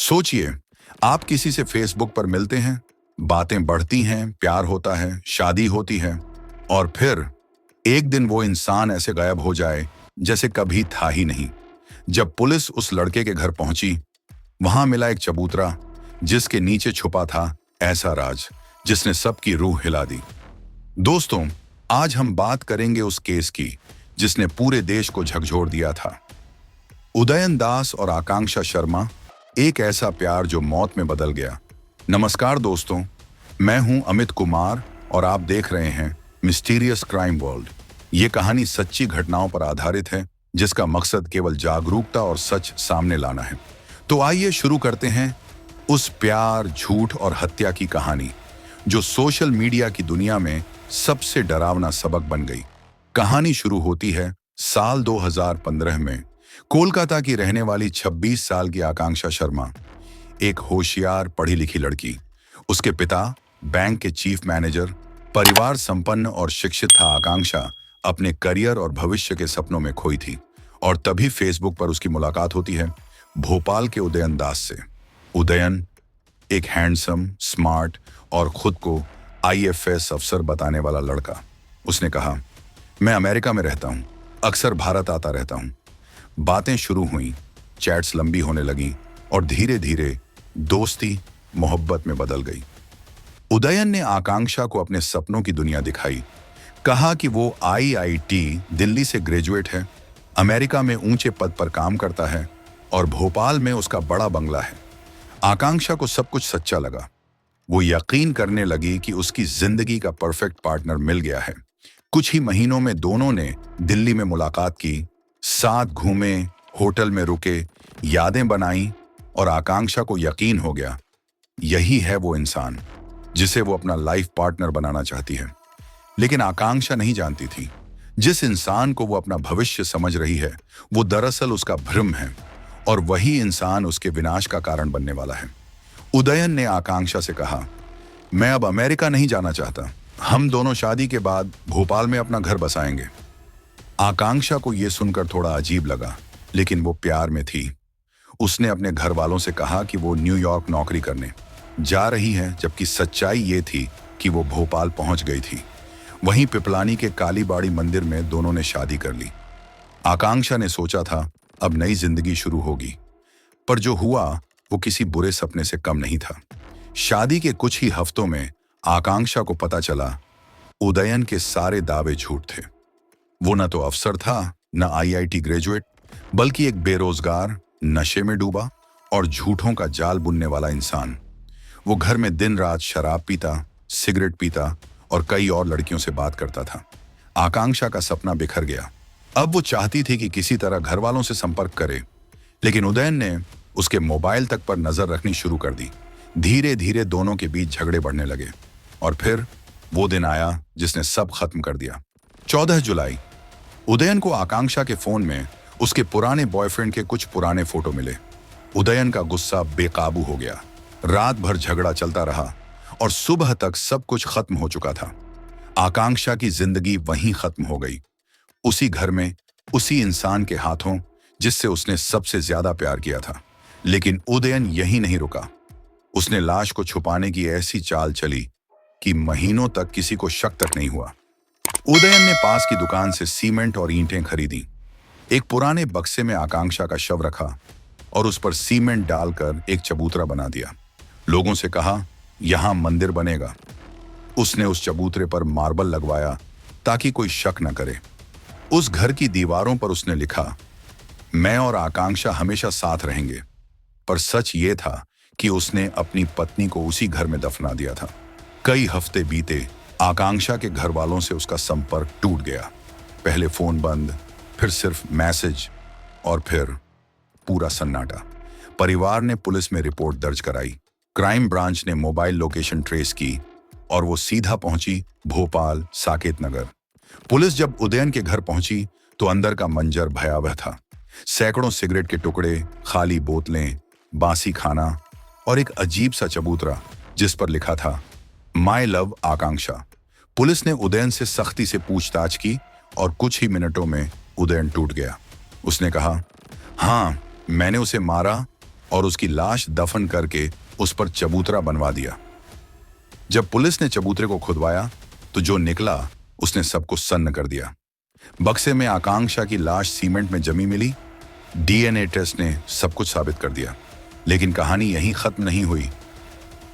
सोचिए, आप किसी से फेसबुक पर मिलते हैं, बातें बढ़ती हैं, प्यार होता है, शादी होती है, और फिर एक दिन वो इंसान ऐसे गायब हो जाए जैसे कभी था ही नहीं। जब पुलिस उस लड़के के घर पहुंची, वहां मिला एक चबूतरा जिसके नीचे छुपा था ऐसा राज जिसने सबकी रूह हिला दी। दोस्तों, आज हम बात करेंगे उस केस की जिसने पूरे देश को झकझोर दिया था। उदयन दास और आकांक्षा शर्मा, एक ऐसा प्यार जो मौत में बदल गया। नमस्कार दोस्तों, मैं हूं अमित कुमार और आप देख रहे हैं मिस्टीरियस क्राइम वर्ल्ड। ये कहानी सच्ची घटनाओं पर आधारित है जिसका मकसद केवल जागरूकता और सच सामने लाना है। तो आइए शुरू करते हैं उस प्यार, झूठ और हत्या की कहानी जो सोशल मीडिया की दुनिया में सबसे डरावना सबक बन गई। कहानी शुरू होती है साल 2015 में। कोलकाता की रहने वाली 26 साल की आकांक्षा शर्मा, एक होशियार पढ़ी लिखी लड़की। उसके पिता बैंक के चीफ मैनेजर, परिवार संपन्न और शिक्षित था। आकांक्षा अपने करियर और भविष्य के सपनों में खोई थी और तभी फेसबुक पर उसकी मुलाकात होती है भोपाल के उदयन दास से। उदयन एक हैंडसम, स्मार्ट और खुद को आईएफएस अफसर बताने वाला लड़का। उसने कहा, मैं अमेरिका में रहता हूं, अक्सर भारत आता रहता हूं। बातें शुरू हुई, चैट्स लंबी होने लगी और धीरे धीरे दोस्ती मोहब्बत में बदल गई। उदयन ने आकांक्षा को अपने सपनों की दुनिया दिखाई। कहा कि वो आईआईटी दिल्ली से ग्रेजुएट है, अमेरिका में ऊंचे पद पर काम करता है और भोपाल में उसका बड़ा बंगला है। आकांक्षा को सब कुछ सच्चा लगा। वो यकीन करने लगी कि उसकी जिंदगी का परफेक्ट पार्टनर मिल गया है। कुछ ही महीनों में दोनों ने दिल्ली में मुलाकात की, साथ घूमे, होटल में रुके, यादें बनाई और आकांक्षा को यकीन हो गया यही है वो इंसान जिसे वो अपना लाइफ पार्टनर बनाना चाहती है। लेकिन आकांक्षा नहीं जानती थी, जिस इंसान को वो अपना भविष्य समझ रही है वो दरअसल उसका भ्रम है और वही इंसान उसके विनाश का कारण बनने वाला है। उदयन ने आकांक्षा से कहा, मैं अब अमेरिका नहीं जाना चाहता, हम दोनों शादी के बाद भोपाल में अपना घर बसाएंगे। आकांक्षा को यह सुनकर थोड़ा अजीब लगा, लेकिन वो प्यार में थी। उसने अपने घर वालों से कहा कि वो न्यूयॉर्क नौकरी करने जा रही है, जबकि सच्चाई ये थी कि वो भोपाल पहुंच गई थी। वहीं पिपलानी के कालीबाड़ी मंदिर में दोनों ने शादी कर ली। आकांक्षा ने सोचा था अब नई जिंदगी शुरू होगी, पर जो हुआ वो किसी बुरे सपने से कम नहीं था। शादी के कुछ ही हफ्तों में आकांक्षा को पता चला उदयन के सारे दावे झूठ थे। वो न तो अफसर था, न आईआईटी ग्रेजुएट, बल्कि एक बेरोजगार, नशे में डूबा और झूठों का जाल बुनने वाला इंसान। वो घर में दिन रात शराब पीता, सिगरेट पीता और कई और लड़कियों से बात करता था। आकांक्षा का सपना बिखर गया। अब वो चाहती थी कि किसी तरह घर वालों से संपर्क करे, लेकिन उदयन ने उसके मोबाइल तक पर नजर रखनी शुरू कर दी। धीरे धीरे दोनों के बीच झगड़े बढ़ने लगे और फिर वो दिन आया जिसने सब खत्म कर दिया। 14 जुलाई, उदयन को आकांक्षा के फोन में उसके पुराने बॉयफ्रेंड के कुछ पुराने फोटो मिले। उदयन का गुस्सा बेकाबू हो गया। रात भर झगड़ा चलता रहा और सुबह तक सब कुछ खत्म हो चुका था। आकांक्षा की जिंदगी वहीं खत्म हो गई, उसी घर में, उसी इंसान के हाथों जिससे उसने सबसे ज्यादा प्यार किया था। लेकिन उदयन यहीं नहीं रुका। उसने लाश को छुपाने की ऐसी चाल चली कि महीनों तक किसी को शक तक नहीं हुआ। उदयन ने पास की दुकान से सीमेंट और ईंटें खरीदी। एक पुराने बक्से में आकांक्षा का शव रखा और उस पर सीमेंट डालकर एक चबूतरा बना दिया। लोगों से कहा, यहां मंदिर बनेगा। उसने उस चबूतरे पर मार्बल लगवाया ताकि कोई शक न करे। उस घर की दीवारों पर उसने लिखा, मैं और आकांक्षा हमेशा साथ रहेंगे। पर सच ये था कि उसने अपनी पत्नी को उसी घर में दफना दिया था। कई हफ्ते बीते, आकांक्षा के घर वालों से उसका संपर्क टूट गया। पहले फोन बंद, फिर सिर्फ मैसेज और फिर पूरा सन्नाटा। परिवार ने पुलिस में रिपोर्ट दर्ज कराई। क्राइम ब्रांच ने मोबाइल लोकेशन ट्रेस की और वो सीधा पहुंची भोपाल, साकेत नगर। पुलिस जब उदयन के घर पहुंची तो अंदर का मंजर भयावह था। सैकड़ों सिगरेट के टुकड़े, खाली बोतलें, बासी खाना और एक अजीब सा चबूतरा जिस पर लिखा था, माई लव आकांक्षा। पुलिस ने उदयन से सख्ती से पूछताछ की और कुछ ही मिनटों में उदयन टूट गया। उसने कहा, हाँ, मैंने उसे मारा और उसकी लाश दफन करके उस पर चबूतरा बनवा दिया। जब पुलिस ने चबूतरे को खुदवाया तो जो निकला उसने सबको सन्न कर दिया। बक्से में आकांक्षा की लाश सीमेंट में जमी मिली। डीएनए टेस्ट ने सब कुछ साबित कर दिया। लेकिन कहानी यहीं खत्म नहीं हुई।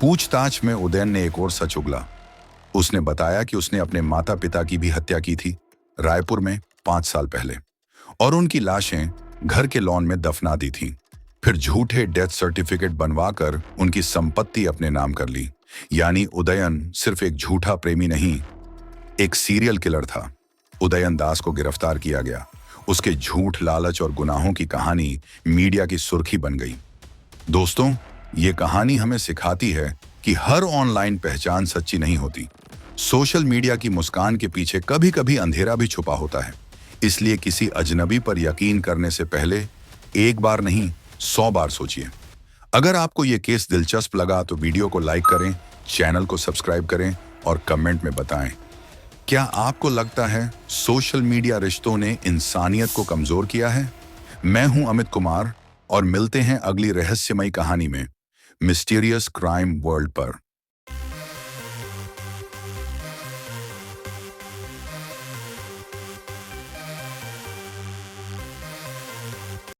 पूछताछ में उदयन ने एक और सच उगला। उसने बताया कि उसने अपने माता पिता की भी हत्या की थी, रायपुर में 5 साल पहले, और उनकी लाशें घर के लॉन में दफना दी थी। फिर झूठे डेथ सर्टिफिकेट बनवाकर उनकी संपत्ति अपने नाम कर ली। यानी उदयन सिर्फ एक झूठा प्रेमी नहीं, एक सीरियल किलर था। उदयन दास को गिरफ्तार किया गया। उसके झूठ, लालच और गुनाहों की कहानी मीडिया की सुर्खी बन गई। दोस्तों, ये कहानी हमें सिखाती है कि हर ऑनलाइन पहचान सच्ची नहीं होती। सोशल मीडिया की मुस्कान के पीछे कभी कभी अंधेरा भी छुपा होता है। इसलिए किसी अजनबी पर यकीन करने से पहले एक बार नहीं 100 बार सोचिए। अगर आपको ये केस दिलचस्प लगा तो वीडियो को लाइक करें, चैनल को सब्सक्राइब करें और कमेंट में बताएं, क्या आपको लगता है सोशल मीडिया रिश्तों ने इंसानियत को कमजोर किया है? मैं हूं अमित कुमार और मिलते हैं अगली रहस्यमयी कहानी में, मिस्टीरियस क्राइम वर्ल्ड पर।